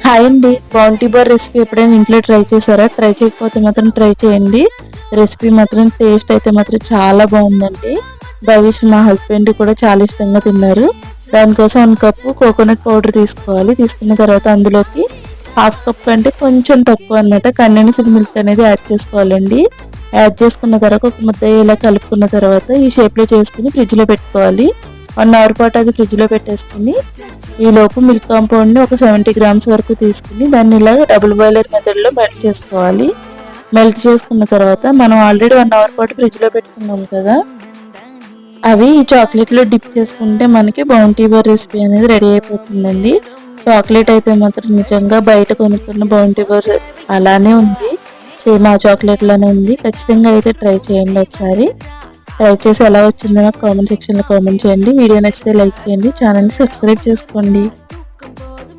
Hi అండి, bounty bar recipe ఎప్పుడైనా ఇంట్లో ట్రై చేశారా? ట్రై చేయకపోతే మాత్రం ట్రై చేయండి. రెసిపీ మాత్రం టేస్ట్ అయితే మాత్రం చాలా బాగుందండి. భవిష్ మా హస్బెండ్ కూడా చాలా ఇష్టంగా తిన్నారు. దానికోసం 1 కప్పు కోకోనట్ పౌడర్ తీసుకోవాలి. తీసుకున్న తర్వాత అందులోకి 1/2 కప్ కంటే కొంచెం తక్కువ అనమాట కండెన్స్డ్ మిల్క్ అనేది యాడ్ చేసుకోవాలండి. యాడ్ చేసుకున్న తర్వాత ఒక ముద్ద ఇలా కలుపుకున్న తర్వాత ఈ షేప్లో చేసుకుని ఫ్రిడ్జ్లో పెట్టుకోవాలి. 1 అవర్ పాటు అది ఫ్రిడ్జ్లో పెట్టేసుకుని ఈ లోపు మిల్క్ కాంపౌండ్ని ఒక 70 గ్రామ్స్ వరకు తీసుకుని దాన్ని ఇలా డబుల్ బాయిలర్ మెథడ్లో మెల్ట్ చేసుకోవాలి. మెల్ట్ చేసుకున్న తర్వాత మనం ఆల్రెడీ 1 అవర్ పాటు ఫ్రిడ్జ్లో పెట్టుకున్నాం కదా, అవి ఈ చాక్లెట్లో డిప్ చేసుకుంటే మనకి బౌంటీ బార్ రెసిపీ అనేది రెడీ అయిపోతుందండి. చాక్లెట్ అయితే మాత్రం నిజంగా బయట కొనుక్కున్న బౌంటీ బార్ అలానే ఉంది, సేమ్ ఆ చాక్లెట్లోనే ఉంది. ఖచ్చితంగా అయితే ట్రై చేయండి ఒకసారి. ట్రై చేసి ఎలా వచ్చిందో నాకు కామెంట్ సెక్షన్లో కామెంట్ చేయండి. వీడియో నచ్చితే లైక్ చేయండి, ఛానల్ని సబ్స్క్రైబ్ చేసుకోండి.